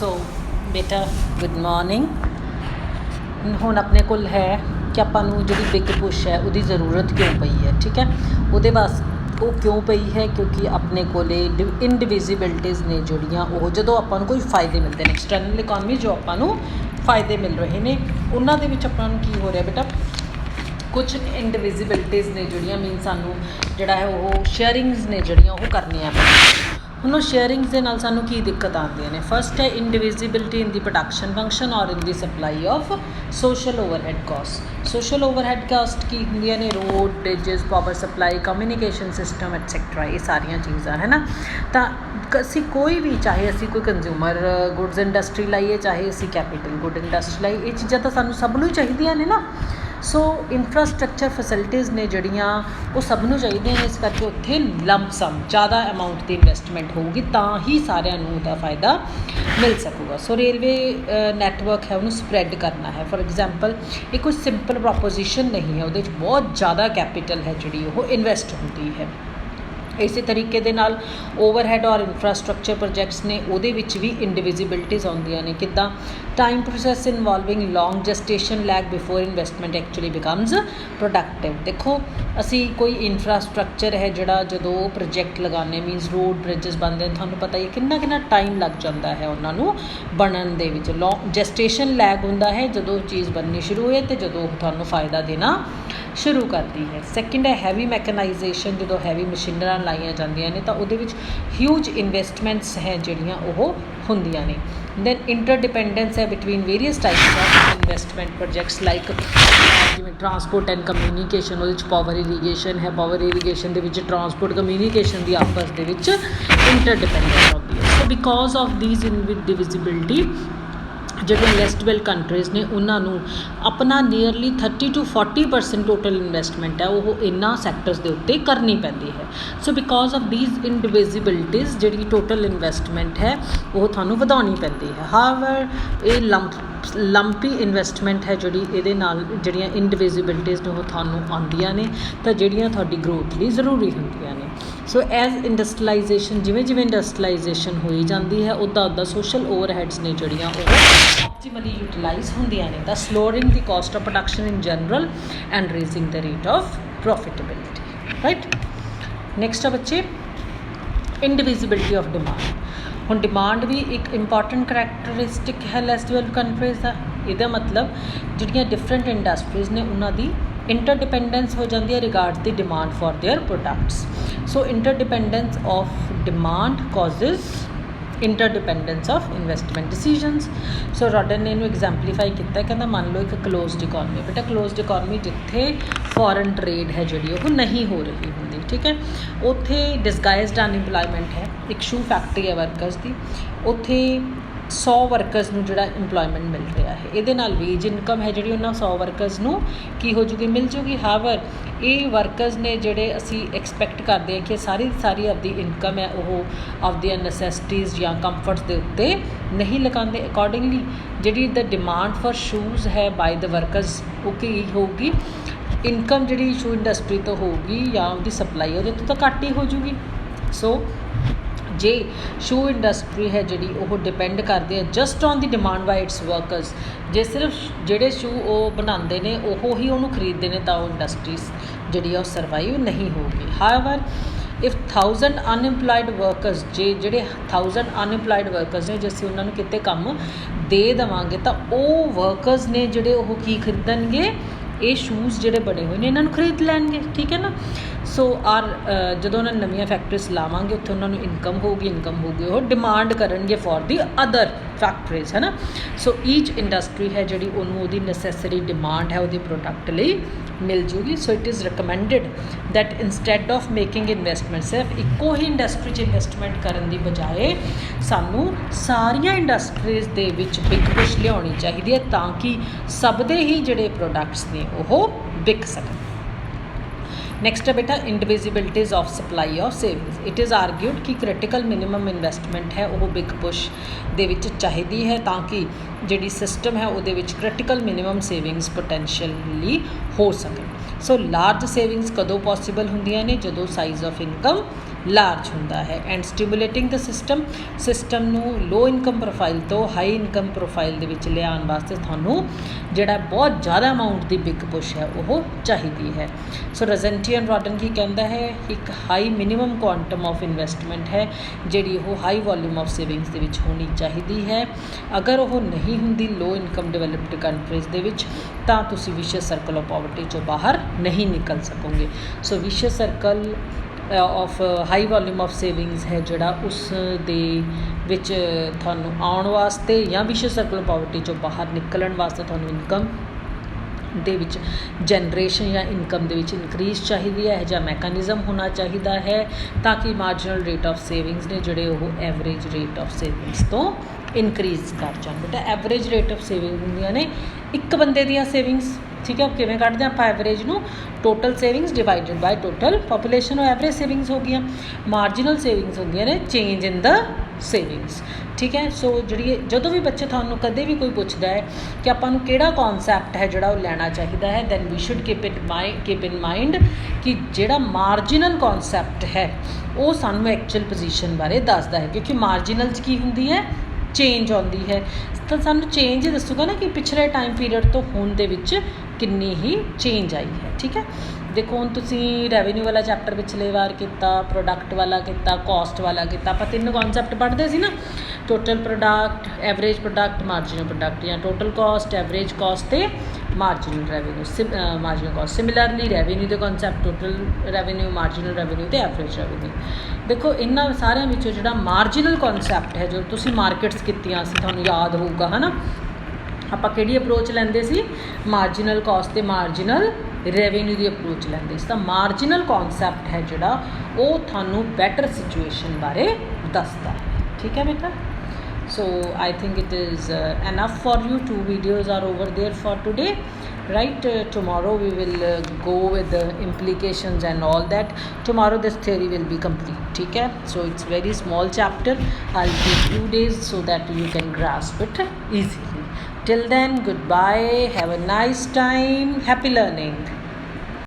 सो बेटा good morning. ਹੁਣ ਆਪਣੇ ਕੋਲ ਹੈ ਕਿ ਆਪਾਂ ਨੂੰ ਜਿਹੜੀ ਬਿਗ ਪੁਸ਼ ਹੈ ਉਹਦੀ ਜ਼ਰੂਰਤ ਕਿਉਂ ਪਈ ਹੈ। ਠੀਕ ਹੈ, ਉਹਦੇ ਵਾਸਤੇ ਉਹ ਕਿਉਂ ਪਈ ਹੈ ਕਿਉਂਕਿ ਆਪਣੇ ਕੋਲ ਇਨਡਿਵਿਜ਼ੀਬਿਲਟੀਜ਼ ਨੇ ਜਿਹੜੀਆਂ ਉਹ ਜਦੋਂ ਆਪਾਂ ਨੂੰ ਕੋਈ ਫਾਇਦੇ ਮਿਲਦੇ ਨੇ ਐਕਸਟਰਨਲ ਇਕੋਨਮੀ ਜੋ ਆਪਾਂ ਨੂੰ ਫਾਇਦੇ ਮਿਲ ਰਹੇ ਨੇ ਉਹਨਾਂ ਦੇ ਵਿੱਚ ਆਪਾਂ ਨੂੰ ਕੀ ਹੋ ਰਿਹਾ ਬੇਟਾ, ਕੁਛ ਇਨਡਿਵਿਜ਼ੀਬਿਲਟੀਜ਼ ਨੇ ਜਿਹੜੀਆਂ ਮੀਨ ਸਾਨੂੰ ਜਿਹੜਾ ਹੈ ਉਹ ਸ਼ੇਅਰਿੰਗਸ ਨੇ ਜਿਹੜੀਆਂ ਉਹ ਕਰਨੀਆਂ ਪੈਂਦੀਆਂ। ਹੁਣ ਉਹ ਸ਼ੇਅਰਿੰਗਸ ਦੇ ਨਾਲ ਸਾਨੂੰ ਕੀ ਦਿੱਕਤ ਆਉਂਦੀਆਂ ਨੇ। ਫਸਟ ਹੈ ਇਨਡਿਵਿਜ਼ੀਬਿਲਟੀ ਇਨ ਦੀ ਪ੍ਰੋਡਕਸ਼ਨ ਫੰਕਸ਼ਨ ਔਰ in the supply of social overhead cost. Social overhead cost ਕੀ ਹੁੰਦੀਆਂ ਨੇ, road, bridges, power supply, communication system etcetera, ਇਹ ਸਾਰੀਆਂ ਚੀਜ਼ਾਂ ਹੈ ਨਾ। ਤਾਂ ਅਸੀਂ ਕੋਈ ਵੀ ਚਾਹੇ ਅਸੀਂ ਕੋਈ ਕੰਜ਼ਿਊਮਰ ਗੁੱਡਸ ਇੰਡਸਟਰੀ ਲਾਈਏ ਚਾਹੇ ਅਸੀਂ ਕੈਪੀਟਲ ਗੁੱਡ ਇੰਡਸਟਰੀ ਲਾਈਏ, ਇਹ ਚੀਜ਼ਾਂ ਤਾਂ ਸਾਨੂੰ ਸਭ ਨੂੰ ਹੀ ਚਾਹੀਦੀਆਂ ਨੇ ਨਾ। ਸੋ ਇਨਫਰਾਸਟਰਕਚਰ ਫੈਸਿਲਿਟੀਜ਼ ਨੇ ਜਿਹੜੀਆਂ ਉਹ ਸਭ ਨੂੰ ਚਾਹੀਦੀਆਂ ਨੇ, ਇਸ ਕਰਕੇ ਉੱਥੇ ਲੰਪ ਸਮ ਜ਼ਿਆਦਾ ਅਮਾਊਂਟ ਦੀ ਇਨਵੈਸਟਮੈਂਟ ਹੋਊਗੀ ਤਾਂ ਹੀ ਸਾਰਿਆਂ ਨੂੰ ਉਹਦਾ ਫਾਇਦਾ ਮਿਲ ਸਕੂਗਾ। ਸੋ ਰੇਲਵੇ ਨੈਟਵਰਕ ਹੈ ਉਹਨੂੰ ਸਪਰੈਡ ਕਰਨਾ ਹੈ। ਫੋਰ ਐਗਜ਼ਾਮਪਲ ਇਹ ਕੋਈ ਸਿੰਪਲ ਪ੍ਰੋਪੋਜੀਸ਼ਨ ਨਹੀਂ ਹੈ, ਉਹਦੇ 'ਚ ਬਹੁਤ ਜ਼ਿਆਦਾ ਕੈਪੀਟਲ ਹੈ ਜਿਹੜੀ ਉਹ ਇਨਵੈਸਟ ਹੁੰਦੀ ਹੈ। ਇਸੇ ਤਰੀਕੇ ਦੇ ਨਾਲ ਓਵਰਹੈਡ ਔਰ ਇਨਫਰਾਸਟਰਕਚਰ ਪ੍ਰੋਜੈਕਟਸ ਨੇ ਉਹਦੇ ਵਿੱਚ ਵੀ ਇਨਡਿਵਿਜ਼ੀਬਿਲਟੀਜ਼ ਆਉਂਦੀਆਂ ਨੇ। ਕਿੱਦਾਂ? Time process involving long gestation lag before investment actually becomes productive. ਦੇਖੋ ਅਸੀਂ ਕੋਈ ਇਨਫਰਾਸਟਰਕਚਰ ਹੈ ਜਿਹੜਾ ਜਦੋਂ ਪ੍ਰੋਜੈਕਟ ਲਗਾਉਂਦੇ ਮੀਨਸ ਰੋਡ ਬ੍ਰਿਜਸ ਬਣਦੇ ਨੇ, ਤੁਹਾਨੂੰ ਪਤਾ ਹੀ ਕਿੰਨਾ ਟਾਈਮ ਲੱਗ ਜਾਂਦਾ ਹੈ ਉਹਨਾਂ ਨੂੰ ਬਣਨ ਦੇ ਵਿੱਚ। ਲੌਂਗ ਜੈਸਟੇਸ਼ਨ ਲੈਗ ਹੁੰਦਾ ਹੈ ਜਦੋਂ ਚੀਜ਼ ਬਣਨੀ ਸ਼ੁਰੂ ਹੋਏ ਅਤੇ ਜਦੋਂ ਉਹ ਤੁਹਾਨੂੰ ਫਾਇਦਾ ਦੇਣਾ ਸ਼ੁਰੂ ਕਰਦੀ ਹੈ। ਸੈਕਿੰਡ ਹੈ ਹੈਵੀ ਮੈਕਨਾਈਜੇਸ਼ਨ, ਜਦੋਂ ਹੈਵੀ ਮਸ਼ੀਨਰਾਂ ਲਾਈਆਂ ਜਾਂਦੀਆਂ ਨੇ ਤਾਂ ਉਹਦੇ ਵਿੱਚ ਹਿਊਜ ਇਨਵੈਸਟਮੈਂਟਸ ਹੈ ਜਿਹੜੀਆਂ ਉਹ ਹੁੰਦੀਆਂ ਨੇ। ਦੈਨ ਇੰਟਰਡਿਪੈਂਡੈਂਸ ਹੈ between various types of investment projects like ਜਿਵੇਂ ਟਰਾਂਸਪੋਰਟ ਐਂਡ ਕਮਿਊਨੀਕੇਸ਼ਨ, ਉਹਦੇ 'ਚ ਪਾਵਰ ਇਰੀਗੇਸ਼ਨ ਹੈ, ਪਾਵਰ ਇਰੀਗੇਸ਼ਨ ਦੇ ਵਿੱਚ ਟਰਾਂਸਪੋਰਟ ਕਮਿਊਨੀਕੇਸ਼ਨ ਦੀ ਆਪਸ ਦੇ ਵਿੱਚ ਇੰਟਰਡਿਪੈਂਡੈਂਸ ਆਉਂਦੀ ਹੈ। ਸੋ ਬਿਕੋਜ਼ ਆਫ ਦੀਜ਼ ਇਨਡਿਵਿਜ਼ੀਬਿਲਟੀ ਜਿਹੜੀਆਂ ਲੈਸਟ ਵੈਲ ਕੰਟਰੀਜ਼ ਨੇ ਉਹਨਾਂ ਨੂੰ ਆਪਣਾ ਨੀਅਰਲੀ 30 to 40% ਟੋਟਲ ਇਨਵੈਸਟਮੈਂਟ ਹੈ ਉਹ ਇਹਨਾਂ ਸੈਕਟਰਸ ਦੇ ਉੱਤੇ ਕਰਨੀ ਪੈਂਦੀ ਹੈ। ਸੋ ਬਿਕੋਜ਼ ਆਫ ਦੀਜ਼ ਇਨਡਿਵਿਜ਼ੀਬਿਲਟੀਜ਼ ਜਿਹੜੀ ਟੋਟਲ ਇਨਵੈਸਟਮੈਂਟ ਹੈ ਉਹ ਤੁਹਾਨੂੰ ਵਧਾਉਣੀ ਪੈਂਦੀ ਹੈ। ਹਾਵਰ ਇਹ ਲੰਪੀ ਇਨਵੈਸਟਮੈਂਟ ਹੈ ਜਿਹੜੀ ਇਹਦੇ ਨਾਲ ਜਿਹੜੀਆਂ ਇਨਡਿਵਿਜ਼ੀਬਿਲਟੀਜ਼ ਨੇ ਉਹ ਤੁਹਾਨੂੰ ਆਉਂਦੀਆਂ ਨੇ ਤਾਂ ਜਿਹੜੀਆਂ ਤੁਹਾਡੀ ਗਰੋਥ ਲਈ ਜ਼ਰੂਰੀ ਹੁੰਦੀਆਂ ਨੇ। ਸੋ ਐਜ਼ ਇੰਡਸਟਰੀਲਾਈਜੇਸ਼ਨ ਜਿਵੇਂ ਇੰਡਸਟਰੀਲਾਈਜੇਸ਼ਨ ਹੋਈ ਜਾਂਦੀ ਹੈ ਉੱਦਾਂ ਸੋਸ਼ਲ ਓਵਰਹੈਡਸ ਨੇ ਜਿਹੜੀਆਂ ਉਹ optimally utilized ਹੁੰਦੀਆਂ ਨੇ ਤਾਂ slowing the cost of production in general and raising the rate of profitability, right? next ਆ ਬੱਚੇ indivisibility of demand। ਹੁਣ ਡਿਮਾਂਡ ਵੀ ਇੱਕ ਇੰਪੋਰਟੈਂਟ ਕਰੈਕਟਰਿਸਟਿਕ ਹੈ ਲੈਸ ਡਿਵੈਲਪਡ ਕੰਟਰੀਜ਼ ਦਾ। ਇਹਦਾ ਮਤਲਬ ਜਿਹੜੀਆਂ ਡਿਫਰੈਂਟ ਇੰਡਸਟਰੀਜ਼ ਨੇ ਉਹਨਾਂ ਦੀ ਇੰਟਰਡਿਪੈਂਡੈਂਸ ਹੋ ਜਾਂਦੀ ਹੈ regards the demand for their products. So interdependence of demand causes interdependence of investment decisions. So Rodan ਨੇ ਇਹਨੂੰ ਐਗਜ਼ੈਂਪਲੀਫਾਈ ਕੀਤਾ, ਕਹਿੰਦਾ ਮੰਨ ਲਓ ਇੱਕ ਕਲੋਜ਼ਡ ਇਕੋਨਮੀ। ਬੇਟਾ ਕਲੋਜ਼ਡ ਇਕੋਨਮੀ ਜਿੱਥੇ ਫੋਰਨ ਟਰੇਡ ਹੈ ਜਿਹੜੀ ਉਹ ਨਹੀਂ ਹੋ ਰਹੀ ਹੁੰਦੀ, ਠੀਕ ਹੈ, ਉੱਥੇ ਡਿਸਗਾਈਜ਼ਡ ਅਨਇੰਪਲੋਇਮੈਂਟ ਹੈ। ਇੱਕ ਸ਼ੂ ਫੈਕਟਰੀ ਹੈ ਵਰਕਰਸ ਦੀ, ਉੱਥੇ 100 ਵਰਕਰਸ ਨੂੰ ਜਿਹੜਾ ਇੰਪਲੋਇਮੈਂਟ ਮਿਲ ਰਿਹਾ ਹੈ। ਇਹਦੇ ਨਾਲ ਵੇਜ ਇਨਕਮ ਹੈ ਜਿਹੜੀ ਉਹਨਾਂ 100 ਵਰਕਰਸ ਨੂੰ ਕੀ ਹੋ ਜੂਗੀ, ਮਿਲ ਜੂਗੀ। ਹਾਵਰ ਇਹ ਵਰਕਰਸ ਨੇ ਜਿਹੜੇ ਅਸੀਂ ਐਕਸਪੈਕਟ ਕਰਦੇ ਹਾਂ ਕਿ ਸਾਰੀ ਆਪਦੀ ਇਨਕਮ ਹੈ ਉਹ ਆਪਦੀਆਂ ਨੈਸੈਸਿਟੀਜ਼ ਜਾਂ ਕੰਫਰਟਸ ਦੇ ਉੱਤੇ ਨਹੀਂ ਲਗਾਉਂਦੇ। ਅਕੋਰਡਿੰਗਲੀ ਜਿਹੜੀ ਦ ਡਿਮਾਂਡ ਫॉर ਸ਼ੂਜ਼ ਹੈ ਬਾਈ ਦ ਵਰਕਰਸ ਉਹ ਕੀ ਹੋਊਗੀ, ਇਨਕਮ ਜਿਹੜੀ ਸ਼ੂ ਇੰਡਸਟਰੀ ਤੋਂ ਹੋਊਗੀ ਜਾਂ ਉਹਦੀ ਸਪਲਾਈ ਉਹਦੇ ਤੋਂ ਤਾਂ ਘੱਟ ਹੀ ਹੋ ਜੂਗੀ। ਸੋ ਜੇ ਸ਼ੂ ਇੰਡਸਟਰੀ ਹੈ ਜਿਹੜੀ ਉਹ ਡਿਪੈਂਡ ਕਰਦੇ ਆ just on the demand by its workers, ਜੇ ਸਿਰਫ ਜਿਹੜੇ ਸ਼ੂ ਉਹ ਬਣਾਉਂਦੇ ਨੇ ਉਹ ਹੀ ਉਹਨੂੰ ਖਰੀਦਦੇ ਨੇ ਤਾਂ ਉਹ ਇੰਡਸਟਰੀਜ਼ ਜਿਹੜੀ ਆ ਉਹ ਸਰਵਾਈਵ ਨਹੀਂ ਹੋਊਗੀ। ਹਾਵਰ ਇਫ 1000 ਅਨਇੰਪਲਾਇਡ ਵਰਕਰਸ, ਜਿਹੜੇ 1000 ਅਨਇੰਪਲਾਇਡ ਵਰਕਰਸ ਨੇ ਜੇ ਅਸੀਂ ਉਹਨਾਂ ਨੂੰ ਕਿਤੇ ਕੰਮ ਦੇ ਦੇਵਾਂਗੇ ਤਾਂ ਉਹ ਵਰਕਰਸ ਨੇ ਜਿਹੜੇ ਉਹ ਕੀ ਖਰੀਦਣਗੇ, ਇਹ ਸ਼ੂਜ਼ ਜਿਹੜੇ ਬਣੇ ਹੋਏ ਨੇ ਇਹਨਾਂ ਨੂੰ ਖਰੀਦ ਲੈਣਗੇ, ਠੀਕ ਹੈ ਨਾ। ਸੋ ਜਦੋਂ ਉਹਨਾਂ ਨੇ ਨਵੀਆਂ ਫੈਕਟਰੀਜ਼ ਲਾਵਾਂਗੇ ਉੱਥੇ ਉਹਨਾਂ ਨੂੰ ਇਨਕਮ ਹੋਊਗੀ ਉਹ ਡਿਮਾਂਡ ਕਰਨਗੇ ਫॉर ਦੀ ਅਦਰ ਫੈਕਟਰੀਜ਼, ਹੈ ਨਾ। ਸੋ ਈਚ ਇੰਡਸਟਰੀ ਹੈ ਜਿਹੜੀ ਉਹਨੂੰ ਉਹਦੀ ਨੈਸੈਸਰੀ ਡਿਮਾਂਡ ਹੈ ਉਹਦੇ ਪ੍ਰੋਡਕਟ ਲਈ ਮਿਲ ਜੂਗੀ। So it is recommended that instead of making investment ਸਿਰਫ ਇੱਕੋ ਹੀ ਇੰਡਸਟਰੀ 'ਚ ਇਨਵੈਸਟਮੈਂਟ ਕਰਨ ਦੀ ਬਜਾਏ ਸਾਨੂੰ ਸਾਰੀਆਂ ਇੰਡਸਟਰੀਜ਼ ਦੇ ਵਿੱਚ ਬਿਗ ਪੁਸ਼ ਲਿਆਉਣੀ ਚਾਹੀਦੀ ਹੈ ਤਾਂ ਕਿ ਸਭ ਦੇ ਹੀ ਜਿਹੜੇ ਪ੍ਰੋਡਕਟਸ ਨੇ ਉਹ ਵਿਕ ਸਕਣ। ਨੈਕਸਟ ਹੈ ਬੇਟਾ indivisibilities of supply of savings. It is argued ਕਿ ਕ੍ਰਿਟੀਕਲ ਮਿਨੀਮਮ ਇਨਵੈਸਟਮੈਂਟ ਹੈ ਉਹ ਬਿਗ ਪੁਸ਼ ਦੇ ਵਿੱਚ ਚਾਹੀਦੀ ਹੈ ਤਾਂ ਕਿ ਜਿਹੜੀ ਸਿਸਟਮ ਹੈ ਉਹਦੇ ਵਿੱਚ ਕ੍ਰਿਟੀਕਲ ਮਿਨੀਮਮ ਸੇਵਿੰਗਸ ਪੋਟੈਂਸ਼ੀਅਲੀ ਹੋ ਸਕਣ। ਸੋ ਲਾਰਜ ਸੇਵਿੰਗਸ ਕਦੋਂ ਪੋਸੀਬਲ ਹੁੰਦੀਆਂ ਨੇ, ਜਦੋਂ ਸਾਈਜ਼ ਆਫ ਇਨਕਮ ਲਾਰਜ ਹੁੰਦਾ ਹੈ। ਐਂਡ ਸਟੀਮੂਲੇਟਿੰਗ ਦ ਸਿਸਟਮ ਨੂੰ ਲੋ ਇਨਕਮ ਪ੍ਰੋਫਾਈਲ ਤੋਂ ਹਾਈ ਇਨਕਮ ਪ੍ਰੋਫਾਈਲ ਦੇ ਵਿੱਚ ਲਿਆਉਣ ਵਾਸਤੇ ਤੁਹਾਨੂੰ ਜਿਹੜਾ ਬਹੁਤ ਜ਼ਿਆਦਾ ਅਮਾਊਂਟ ਦੀ ਬਿਗ ਪੁਸ਼ ਹੈ ਉਹ ਚਾਹੀਦੀ ਹੈ। ਸੋ ਰੋਜ਼ੈਂਟੀ ਐਂਡ ਰੌਡਨ ਕੀ ਕਹਿੰਦਾ ਹੈ, ਇੱਕ high minimum quantum of investment ਹੈ ਜਿਹੜੀ ਉਹ ਹਾਈ ਵੋਲਿਊਮ ਆਫ ਸੇਵਿੰਗਸ ਦੇ ਵਿੱਚ ਹੋਣੀ ਚਾਹੀਦੀ ਹੈ। ਅਗਰ ਉਹ ਨਹੀਂ ਹੁੰਦੀ ਲੋ ਇਨਕਮ ਡਿਵੈਲਪਡ ਕੰਟਰੀਜ਼ ਦੇ ਵਿੱਚ ਤਾਂ ਤੁਸੀਂ ਵਿਸ਼ਿਅਸ ਸਰਕਲ ਆਫ ਪਾਵਰਟੀ 'ਚੋਂ ਬਾਹਰ ਨਹੀਂ ਨਿਕਲ ਸਕੋਗੇ। So vicious circle of high volume of savings ਹੈ ਜਿਹੜਾ ਉਸ ਦੇ ਵਿੱਚ ਤੁਹਾਨੂੰ ਆਉਣ ਵਾਸਤੇ ਜਾਂ ਵਿਸ਼ਿਅਸ ਸਰਕਲ ਆਫ ਪਾਵਰਟੀ 'ਚੋਂ ਬਾਹਰ ਨਿਕਲਣ ਵਾਸਤੇ ਤੁਹਾਨੂੰ ਇਨਕਮ ਦੇ ਵਿੱਚ ਜਨਰੇਸ਼ਨ ਜਾਂ ਇਨਕਮ ਦੇ ਵਿੱਚ ਇਨਕਰੀਜ਼ ਚਾਹੀਦੀ ਹੈ। ਇਹੋ ਜਿਹਾ ਮੈਕੈਨਿਜ਼ਮ ਹੋਣਾ ਚਾਹੀਦਾ ਹੈ ਤਾਂ ਕਿ ਮਾਰਜਨਲ ਰੇਟ ਆਫ ਸੇਵਿੰਗਸ ਨੇ ਜਿਹੜੇ ਉਹ ਐਵਰੇਜ ਰੇਟ ਆਫ ਸੇਵਿੰਗਸ ਤੋਂ ਇਨਕਰੀਜ਼ ਕਰ ਜਾਣ। ਬੇਟਾ ਐਵਰੇਜ ਰੇਟ ਆਫ ਸੇਵਿੰਗ ਹੁੰਦੀਆਂ ਨੇ ਇੱਕ ਬੰਦੇ ਦੀਆਂ ਸੇਵਿੰਗਸ, ਠੀਕ ਹੈ। ਉਹ ਕਿਵੇਂ ਕੱਢਦੇ ਆਪਾਂ ਐਵਰੇਜ ਨੂੰ, total savings divided by total population, ਉਹ ਐਵਰੇਜ ਸੇਵਿੰਗਸ ਹੋ ਗਈਆਂ। ਮਾਰਜਨਲ ਸੇਵਿੰਗਸ ਹੁੰਦੀਆਂ ਨੇ ਚੇਂਜ ਇਨ ਦ ਸੇਵਿੰਗਸ, ਠੀਕ ਹੈ। ਸੋ ਜਿਹੜੀ ਜਦੋਂ ਵੀ ਬੱਚੇ ਤੁਹਾਨੂੰ ਕਦੇ ਵੀ ਕੋਈ ਪੁੱਛਦਾ ਹੈ ਕਿ ਆਪਾਂ ਨੂੰ ਕਿਹੜਾ ਕੌਨਸੈਪਟ ਹੈ ਜਿਹੜਾ ਉਹ ਲੈਣਾ ਚਾਹੀਦਾ ਹੈ, then we should keep in mind ਕਿ ਜਿਹੜਾ ਮਾਰਜਨਲ ਕੌਨਸੈਪਟ ਹੈ ਉਹ ਸਾਨੂੰ ਐਕਚੁਅਲ ਪੋਜੀਸ਼ਨ ਬਾਰੇ ਦੱਸਦਾ ਹੈ, ਕਿਉਂਕਿ ਮਾਰਜਨਲ 'ਚ ਕੀ ਹੁੰਦੀ ਹੈ, ਚੇਂਜ ਆਉਂਦੀ ਹੈ। ਤਾਂ ਸਾਨੂੰ ਚੇਂਜ ਹੀ ਦੱਸੂਗਾ ਨਾ ਕਿ ਪਿਛਲੇ ਟਾਈਮ ਪੀਰੀਅਡ ਤੋਂ ਹੁਣ ਦੇ ਵਿੱਚ ਕਿੰਨੀ ਹੀ ਚੇਂਜ ਆਈ ਹੈ, ਠੀਕ ਹੈ। ਦੇਖੋ ਹੁਣ ਤੁਸੀਂ ਰੈਵਨਿਊ ਵਾਲਾ ਚੈਪਟਰ ਪਿਛਲੇ ਵਾਰ ਕੀਤਾ, ਪ੍ਰੋਡਕਟ ਵਾਲਾ ਕੀਤਾ, ਕੋਸਟ ਵਾਲਾ ਕੀਤਾ। ਆਪਾਂ 3 ਕੌਨਸੈਪਟ ਪੜ੍ਹਦੇ ਸੀ ਨਾ, total product, average product, marginal product, ਜਾਂ ਟੋਟਲ ਕੋਸਟ, ਐਵਰੇਜ ਕੋਸਟ ਅਤੇ marginal revenue, marginal cost. Similarly revenue ਦੇ concept total revenue, marginal revenue ਅਤੇ ਐਵਰੇਜ ਰੈਵਨਿਊ। ਦੇਖੋ ਇਹਨਾਂ ਸਾਰਿਆਂ ਵਿੱਚੋਂ ਜਿਹੜਾ ਮਾਰਜਨਲ ਕੌਨਸੈਪਟ ਹੈ, ਜੋ ਤੁਸੀਂ ਮਾਰਕੀਟਸ ਕੀਤੀਆਂ ਸੀ ਤੁਹਾਨੂੰ ਯਾਦ ਹੋਊਗਾ ਹੈ ਨਾ, ਆਪਾਂ ਕਿਹੜੀ ਅਪਰੋਚ ਲੈਂਦੇ ਸੀ, ਮਾਰਜਨਲ ਕੋਸਟ ਅਤੇ ਮਾਰਜਨਲ ਰੈਵਨਿਊ ਦੀ ਅਪਰੋਚ ਲੈਂਦੇ ਸੀ। ਤਾਂ ਮਾਰਜਨਲ ਕੌਨਸੈਪਟ ਹੈ ਜਿਹੜਾ ਉਹ ਤੁਹਾਨੂੰ ਬੈਟਰ ਸਿਚੁਏਸ਼ਨ ਬਾਰੇ ਦੱਸਦਾ ਹੈ, ਠੀਕ ਹੈ ਬੇਟਾ। So I think it is enough for you. 2 videos are over there for today, right? Tomorrow we will go with the implications and all that. Tomorrow this theory will be complete, ठीक है। So it's very small chapter. I'll take 2 days so that you can grasp it easily. Till then, goodbye, have a nice time, happy learning.